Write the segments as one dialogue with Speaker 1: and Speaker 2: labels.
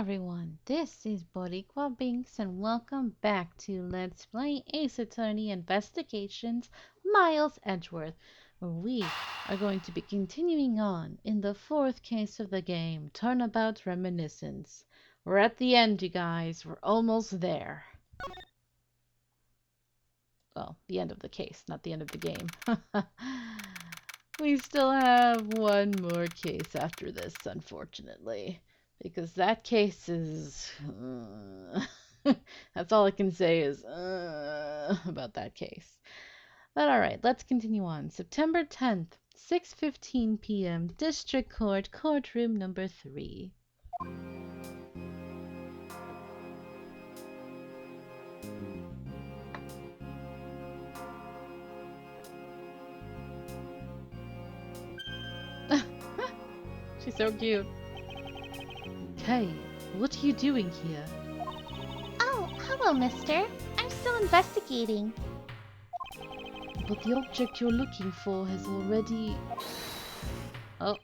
Speaker 1: everyone, this is Boricua Binks and welcome back to Let's Play Ace Attorney Investigations Miles Edgeworth, where we are going to be continuing on in the fourth case of the game, Turnabout Reminiscence. We're at the end, you guys. We're almost there. Well, the end of the case, not the end of the game. We still have one more case after this, unfortunately. Because that case is... that's all I can say is about that case. But alright, let's continue on. September 10th, 6:15 p.m. District Court, courtroom number 3. She's so cute. Hey, what are you doing here?
Speaker 2: Oh, hello, mister. I'm still investigating.
Speaker 1: But the object you're looking for has already... Oh,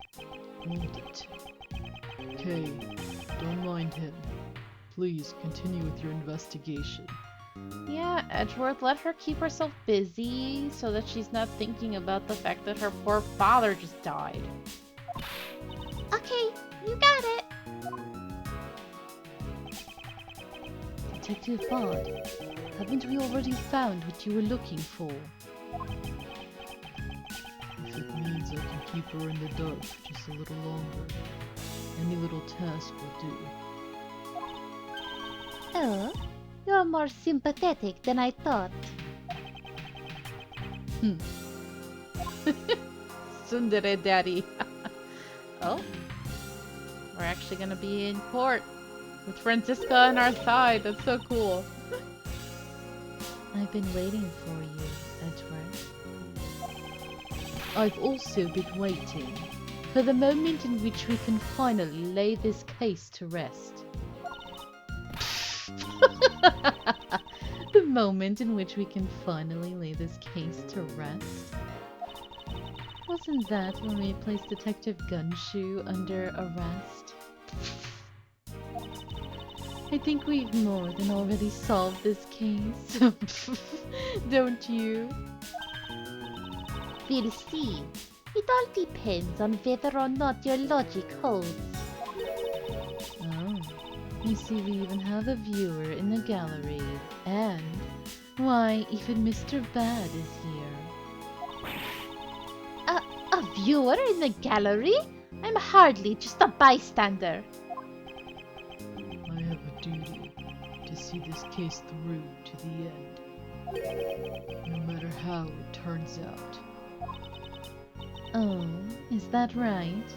Speaker 1: moved it.
Speaker 3: Okay, don't mind him. Please continue with your investigation.
Speaker 1: Yeah, Edgeworth, let her keep herself busy so that she's not thinking about the fact that her poor father just died.
Speaker 2: Okay, you got it.
Speaker 1: Detective Bard, haven't we already found what you were looking for?
Speaker 3: If it means I can keep her in the dark just a little longer, any little task will do.
Speaker 2: Oh, you're more sympathetic than I thought.
Speaker 1: Tsundere Daddy. Oh, we're actually gonna be in court with Francisca on our side. That's so cool. I've been waiting for you, Edgeworth. I've also been waiting for the moment in which we can finally lay this case to rest. The moment in which we can finally lay this case to rest? Wasn't that when we placed Detective Gumshoe under arrest? I think we've more than already solved this case. Don't you?
Speaker 2: We'll see. It all depends on whether or not your logic holds.
Speaker 1: Oh, I see we even have a viewer in the gallery. And, why, even Mr. Bad is here.
Speaker 2: A viewer in the gallery? I'm hardly just a bystander.
Speaker 3: I have a duty to see this case through to the end, no matter how it turns out.
Speaker 1: Oh, is that right?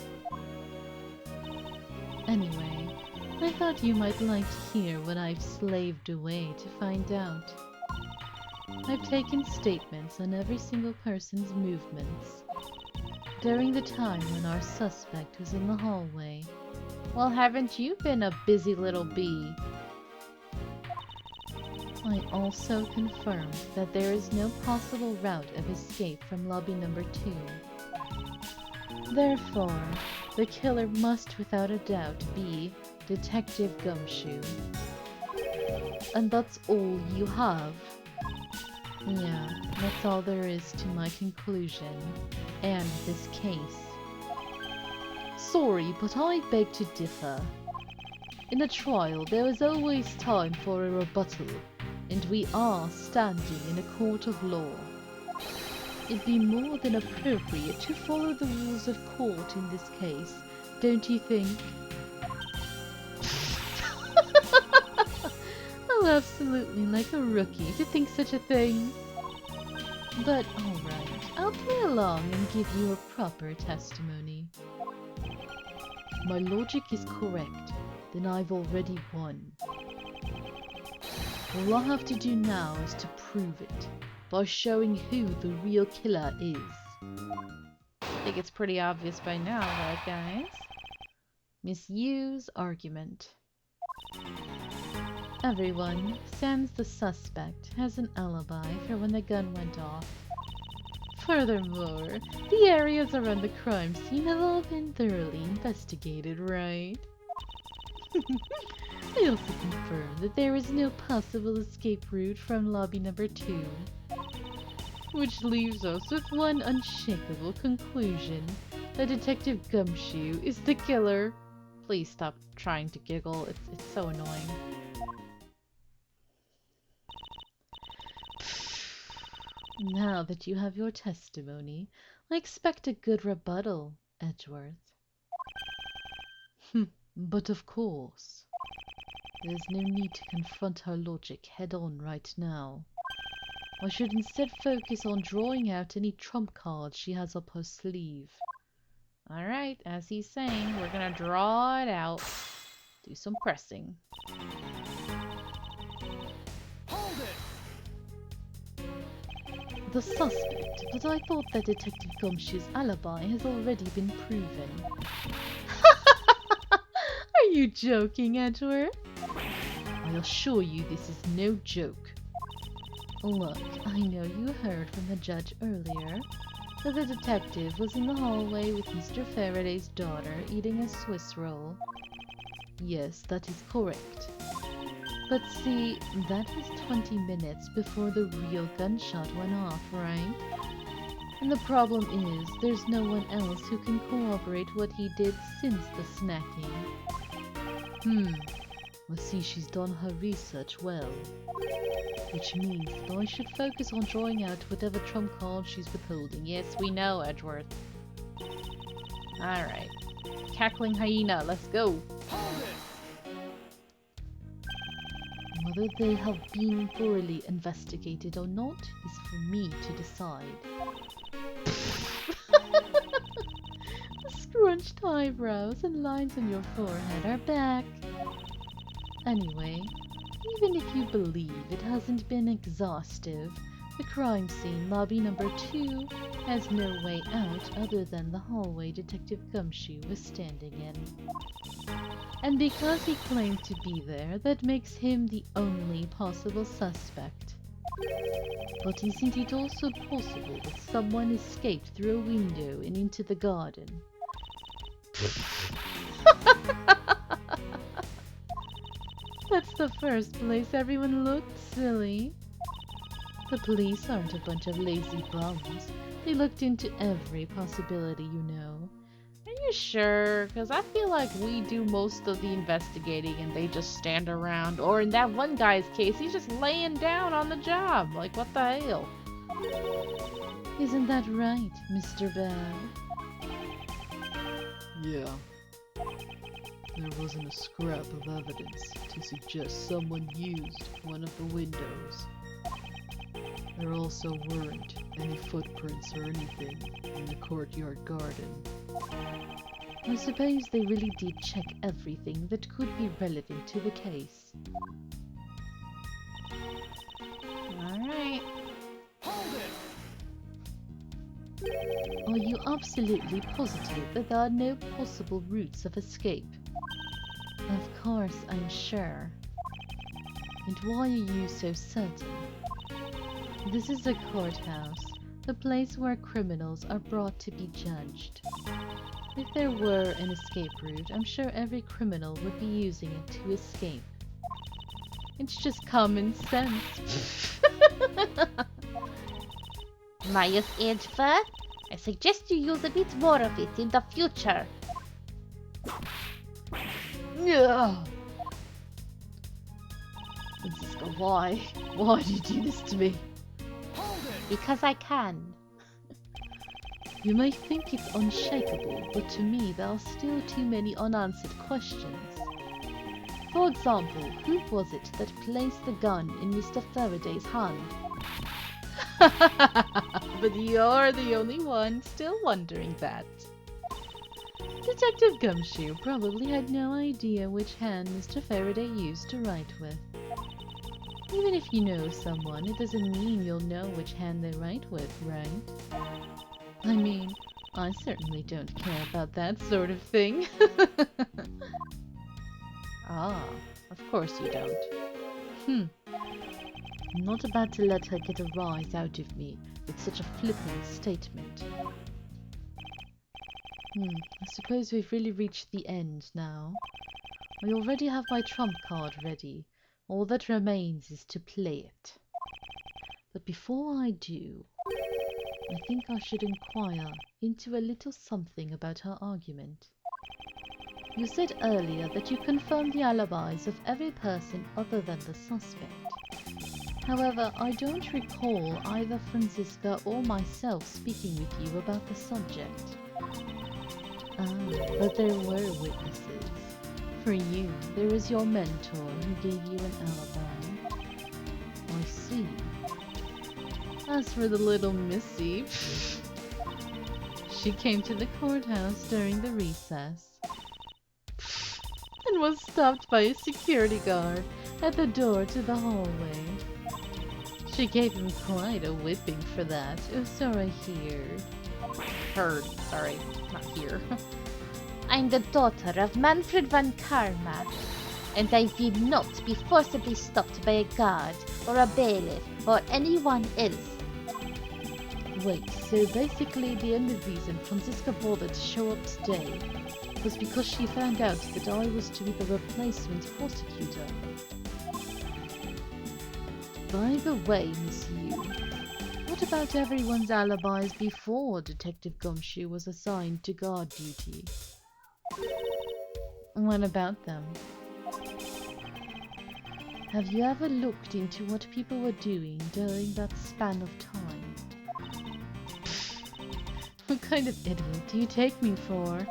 Speaker 1: Anyway, I thought you might like to hear what I've slaved away to find out. I've taken statements on every single person's movements during the time when our suspect was in the hallway. Well, haven't you been a busy little bee? I also confirmed that there is no possible route of escape from lobby number 2. Therefore, the killer must without a doubt be Detective Gumshoe. And that's all you have? Yeah, that's all there is to my conclusion, and this case. Sorry, but I beg to differ. In a trial, there is always time for a rebuttal, and we are standing in a court of law. It'd be more than appropriate to follow the rules of court in this case, don't you think? Oh, absolutely, like a rookie to think such a thing. But alright, I'll play along and give you a proper testimony. If my logic is correct, then I've already won. All I have to do now is to prove it, by showing who the real killer is. I think it's pretty obvious by now, right guys? Misuse argument. Everyone, sans the suspect, has an alibi for when the gun went off. Furthermore, the areas around the crime scene have all been thoroughly investigated, right? I also confirm that there is no possible escape route from lobby number 2. Which leaves us with one unshakable conclusion, that Detective Gumshoe is the killer. Please stop trying to giggle, it's so annoying. Now that you have your testimony, I expect a good rebuttal, Edgeworth. But of course, there's no need to confront her logic head-on right now. I should instead focus on drawing out any trump cards she has up her sleeve. Alright, as he's saying, we're gonna draw it out. Do some pressing.
Speaker 4: Hold it!
Speaker 1: The suspect, but I thought that Detective Gumshoe's alibi has already been proven. Are you joking, Edgeworth? I assure you this is no joke. Look, I know you heard from the judge earlier that the detective was in the hallway with Mr. Faraday's daughter eating a Swiss roll. Yes, that is correct. But see, that was 20 minutes before the real gunshot went off, right? And the problem is, there's no one else who can corroborate what he did since the snacking. I see she's done her research well. Which means that I should focus on drawing out whatever trump card she's withholding. Yes, we know, Edgeworth. Alright. Cackling hyena, let's go.
Speaker 4: Hold it!
Speaker 1: Whether they have been thoroughly investigated or not is for me to decide. The scrunched eyebrows and lines on your forehead are back. Anyway, even if you believe it hasn't been exhaustive, the crime scene, lobby number 2, has no way out other than the hallway Detective Gumshoe was standing in. And because he claimed to be there, that makes him the only possible suspect. But isn't it also possible that someone escaped through a window and into the garden? That's the first place everyone looked, silly. The police aren't a bunch of lazy bums. They looked into every possibility, you know. Are you sure? Because I feel like we do most of the investigating and they just stand around. Or in that one guy's case, he's just laying down on the job. Like, what the hell? Isn't that right, Mr. Bell?
Speaker 3: Yeah. There wasn't a scrap of evidence to suggest someone used one of the windows. There also weren't any footprints or anything in the courtyard garden.
Speaker 1: I suppose they really did check everything that could be relevant to the case. Alright.
Speaker 4: Hold it!
Speaker 1: Are you absolutely positive that there are no possible routes of escape? Of course, I'm sure. And why are you so certain? This is a courthouse, the place where criminals are brought to be judged. If there were an escape route, I'm sure every criminal would be using it to escape. It's just common sense.
Speaker 2: Miles Edgeworth, I suggest you use a bit more of it in the future.
Speaker 1: Yeah. Francisco, why? Why do you do this to me?
Speaker 4: Hold it!
Speaker 2: Because I can.
Speaker 1: You may think it's unshakable, but to me there are still too many unanswered questions. For example, who was it that placed the gun in Mr. Faraday's hand? But you're the only one still wondering that. Detective Gumshoe probably had no idea which hand Mr. Faraday used to write with. Even if you know someone, it doesn't mean you'll know which hand they write with, right? I mean, I certainly don't care about that sort of thing. Ah, of course you don't. I'm not about to let her get a rise out of me with such a flippant statement. I suppose we've really reached the end now. I already have my trump card ready. All that remains is to play it. But before I do, I think I should inquire into a little something about her argument. You said earlier that you confirmed the alibis of every person other than the suspect. However, I don't recall either Franziska or myself speaking with you about the subject. Ah, but there were witnesses. For you, there is your mentor who gave you an alibi. I see. As for the little missy, she came to the courthouse during the recess and was stopped by a security guard at the door to the hallway. She gave him quite a whipping for that. Oh, so I heard. Sorry, not here.
Speaker 2: I'm the daughter of Manfred von Karma, and I will not be forcibly stopped by a guard or a bailiff or anyone else.
Speaker 1: Wait, so basically the only reason Franziska bothered to show up today was because she found out that I was to be the replacement prosecutor. By the way, Miss Yu, what about everyone's alibis before Detective Gumshoe was assigned to guard duty? What about them? Have you ever looked into what people were doing during that span of time? What kind of idiot do you take me for?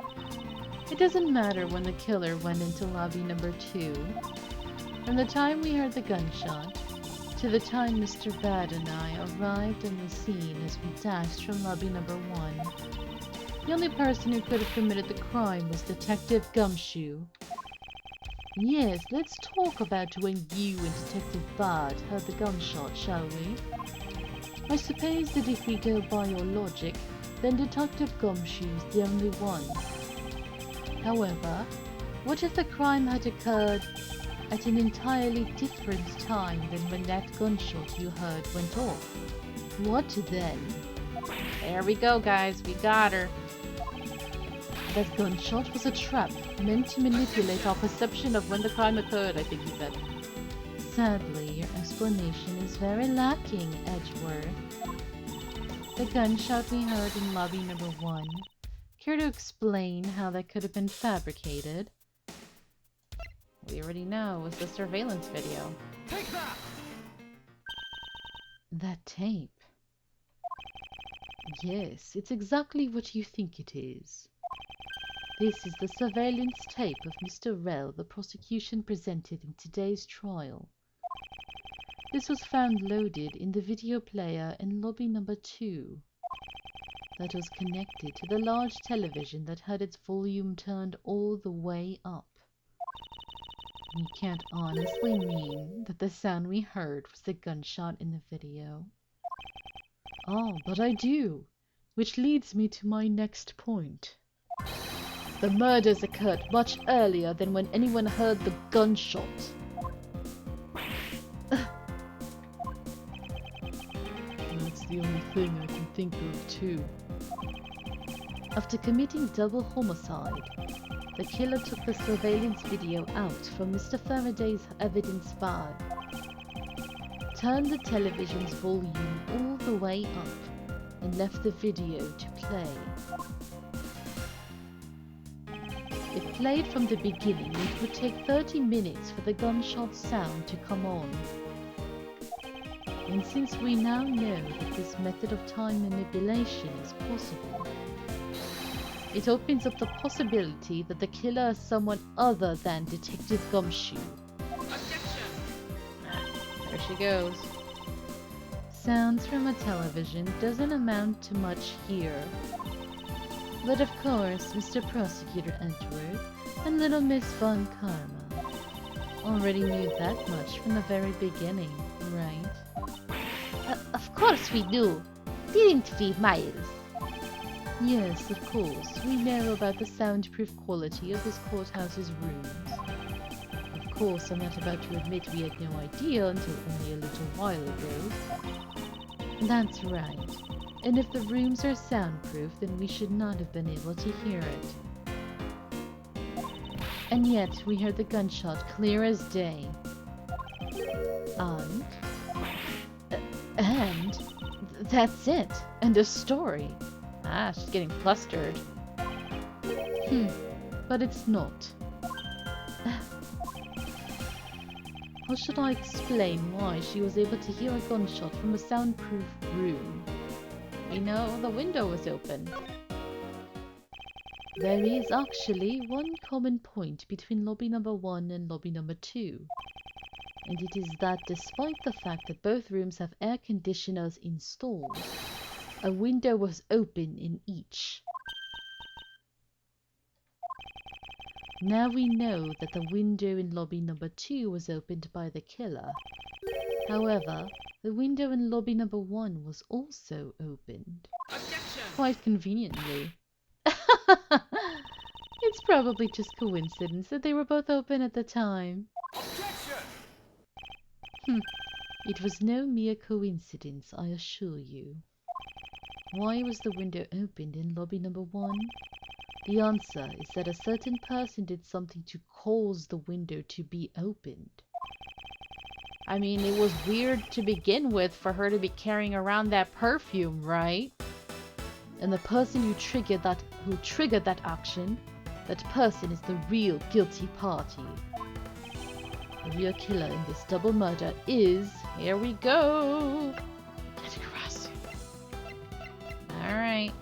Speaker 1: It doesn't matter when the killer went into lobby number 2. From the time we heard the gunshot, to the time Mr. Bad and I arrived on the scene as we dashed from lobby number 1. The only person who could have committed the crime was Detective Gumshoe. Yes, let's talk about when you and Detective Bad heard the gunshot, shall we? I suppose that if we go by your logic, then Detective Gumshoe's the only one. However, what if the crime had occurred at an entirely different time than when that gunshot you heard went off? What then? There we go, guys, we got her. That gunshot was a trap, meant to manipulate our perception of when the crime occurred, I think he said. Sadly, your explanation is very lacking, Edgeworth. The gunshot we heard in lobby number 1. Care to explain how that could have been fabricated? We already know it was the surveillance video.
Speaker 4: Take that!
Speaker 1: That tape. Yes, it's exactly what you think it is. This is the surveillance tape of Mr. Rell the prosecution presented in today's trial. This was found loaded in the video player in lobby number 2. That was connected to the large television that had its volume turned all the way up. You can't honestly mean that the sound we heard was the gunshot in the video. Oh, but I do, which leads me to my next point. The murders occurred much earlier than when anyone heard the gunshot.
Speaker 3: That's the only thing I can think of, too.
Speaker 1: After committing double homicide, the killer took the surveillance video out from Mr. Faraday's evidence file, turned the television's volume all the way up, and left the video to play. If played from the beginning, it would take 30 minutes for the gunshot sound to come on. And since we now know that this method of time manipulation is possible, it opens up the possibility that the killer is someone other than Detective Gumshoe. There she goes. Sounds from a television doesn't amount to much here. But of course, Mr. Prosecutor Edgeworth and Little Miss Von Karma already knew that much from the very beginning, right?
Speaker 2: Of course we do. Didn't we, Miles?
Speaker 1: Yes, of course. We know about the soundproof quality of this courthouse's rooms. Of course, I'm not about to admit we had no idea until only a little while ago. That's right. And if the rooms are soundproof, then we should not have been able to hear it. And yet we heard the gunshot clear as day. And... and... that's it. End of story. Ah, she's getting flustered. But it's not. How should I explain why she was able to hear a gunshot from a soundproof room? You know, the window was open. There is actually one common point between lobby number 1 and lobby number 2. And it is that despite the fact that both rooms have air conditioners installed, a window was open in each. Now we know that the window in lobby number 2 was opened by the killer. However, the window in lobby number 1 was also opened.
Speaker 4: Objection!
Speaker 1: Quite conveniently. It's probably just coincidence that they were both open at the time.
Speaker 4: Objection!
Speaker 1: It was no mere coincidence, I assure you. Why was the window opened in lobby number 1? The answer is that a certain person did something to cause the window to be opened. I mean, it was weird to begin with for her to be carrying around that perfume, right? And the person who triggered that action, that person is the real guilty party. The real killer in this double murder is... here we go! Alright,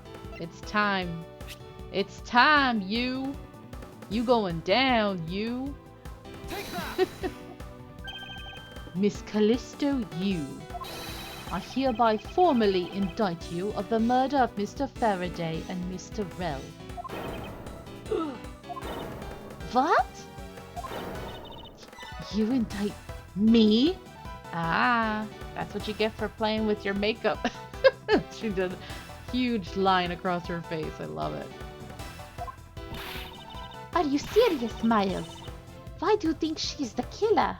Speaker 1: it's time. It's time, you! You going down, you!
Speaker 4: Take that!
Speaker 1: Miss Callisto, you. I hereby formally indict you of the murder of Mr. Faraday and Mr. Rell. What? You indict me? Ah, that's what you get for playing with your makeup. She did a huge line across her face. I love it.
Speaker 2: Are you serious, Miles? Why do you think she's the killer?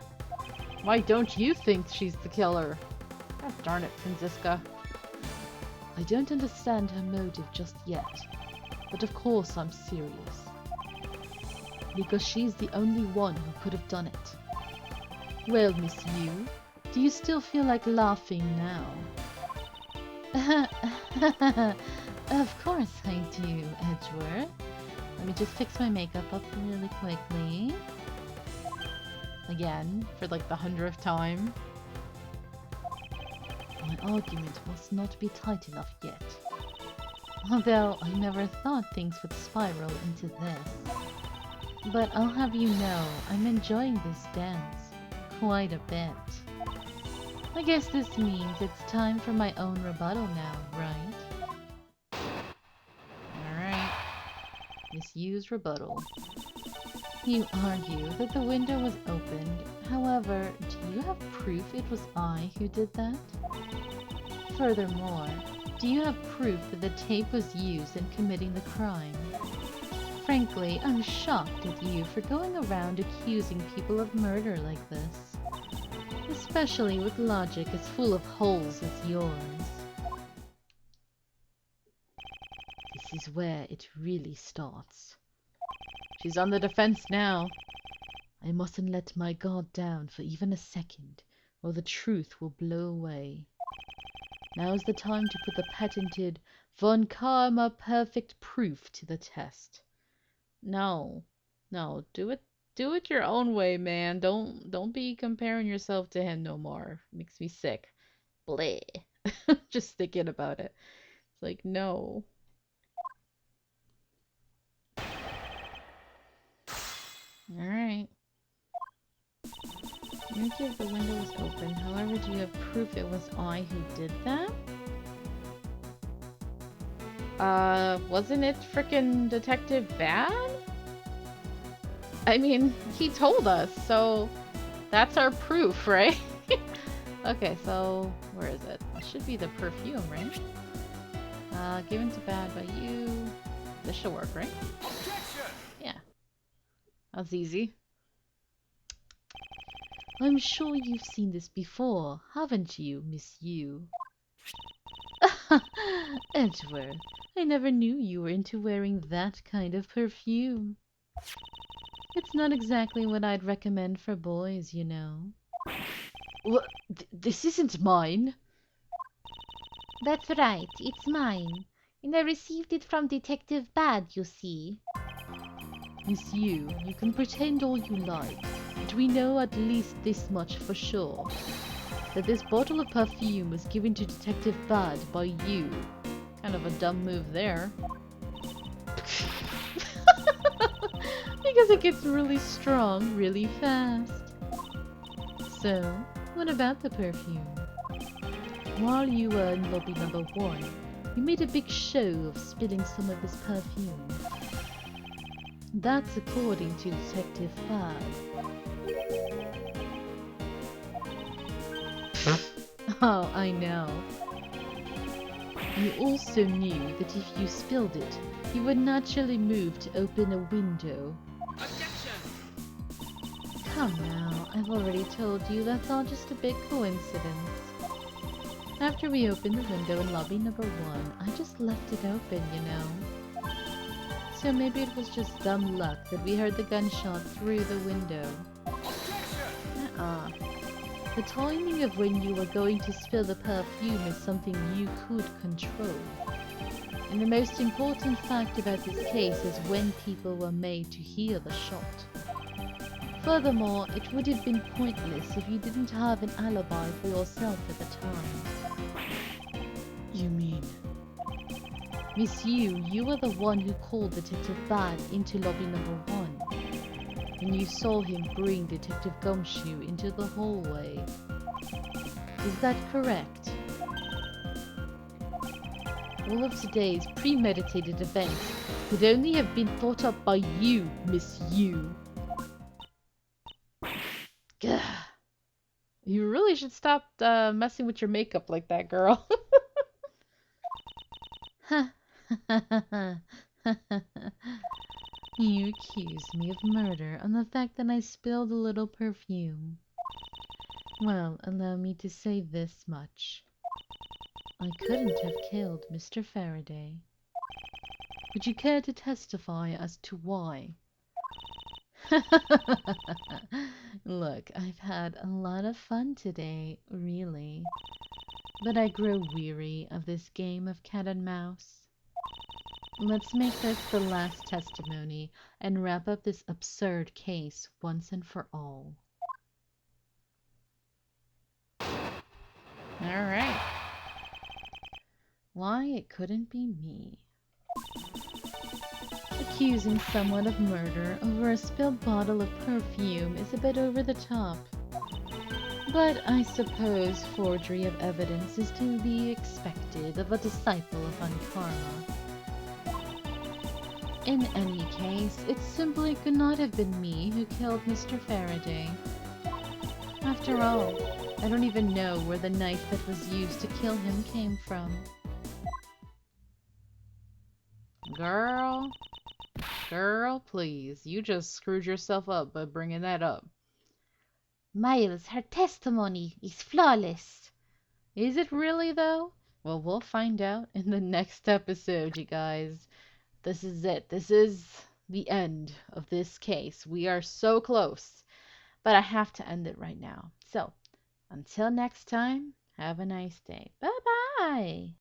Speaker 1: Why don't you think she's the killer? God darn it, Franziska. I don't understand her motive just yet. But of course I'm serious. Because she's the only one who could have done it. Well, Miss Yu, do you still feel like laughing now? Of course I do, Edgeworth. Let me just fix my makeup up really quickly. Again, for like the 100th time. My argument must not be tight enough yet. Although I never thought things would spiral into this. But I'll have you know, I'm enjoying this dance quite a bit. I guess this means it's time for my own rebuttal now, right? Alright. Miss Yu's rebuttal. You argue that the window was opened. However, do you have proof it was I who did that? Furthermore, do you have proof that the tape was used in committing the crime? Frankly, I'm shocked at you for going around accusing people of murder like this. Especially with logic as full of holes as yours. This is where it really starts. She's on the defense now. I mustn't let my guard down for even a second, or the truth will blow away. Now's the time to put the patented Von Karma perfect proof to the test. No, do it your own way, man. Don't be comparing yourself to him no more. Makes me sick. Bleh. Just thinking about it. It's like, no. Alright. You give the window was open. However, do you have proof it was I who did that? Wasn't it frickin' Detective Bad? I mean, he told us, so that's our proof, right? Okay, so where is it? It should be the perfume, right? Given to Bad by you. This should work, right?
Speaker 4: Objection!
Speaker 1: Yeah. That's easy. I'm sure you've seen this before, haven't you, Miss Yu? Edgeworth, I never knew you were into wearing that kind of perfume. It It's not exactly what I'd recommend for boys, you know.
Speaker 3: What? This isn't mine.
Speaker 2: That's right, it's mine. And I received it from Detective Bad, you see.
Speaker 1: Miss you can pretend all you like, but we know at least this much for sure. That this bottle of perfume was given to Detective Bad by you. Kind of a dumb move there. Because it gets really strong really fast. So, what about the perfume? While you were in lobby number 1, you made a big show of spilling some of this perfume. That's according to Detective Bad. Oh, I know. You also knew that if you spilled it, you would naturally move to open a window.
Speaker 4: Objection!
Speaker 1: Come now, I've already told you that's all just a big coincidence. After we opened the window in lobby number 1, I just left it open, you know. So maybe it was just dumb luck that we heard the gunshot through the window.
Speaker 4: Objection!
Speaker 1: The timing of when you were going to spill the perfume is something you could control. And the most important fact about this case is when people were made to hear the shot. Furthermore, it would have been pointless if you didn't have an alibi for yourself at the time.
Speaker 3: You mean...
Speaker 1: Miss you were the one who called Detective Bad into lobby number 1. And you saw him bring Detective Gumshoe into the hallway. Is that correct? All of today's premeditated events could only have been thought up by you, Miss You. Gah. You really should stop messing with your makeup like that, girl. You accuse me of murder on the fact that I spilled a little perfume. Well, allow me to say this much. I couldn't have killed Mr. Faraday. Would you care to testify as to why? Look, I've had a lot of fun today, really. But I grow weary of this game of cat and mouse. Let's make this the last testimony and wrap up this absurd case once and for all. Alright. Why it couldn't be me. Accusing someone of murder over a spilled bottle of perfume is a bit over the top. But I suppose forgery of evidence is to be expected of a disciple of Unkarma. In any case, it simply could not have been me who killed Mr. Faraday. After all, I don't even know where the knife that was used to kill him came from. Girl, please, you just screwed yourself up by bringing that up.
Speaker 2: Miles, her testimony is flawless.
Speaker 1: Is it really, though? Well, we'll find out in the next episode, you guys. This is it. This is the end of this case. We are so close. But I have to end it right now. So, until next time, have a nice day. Bye-bye.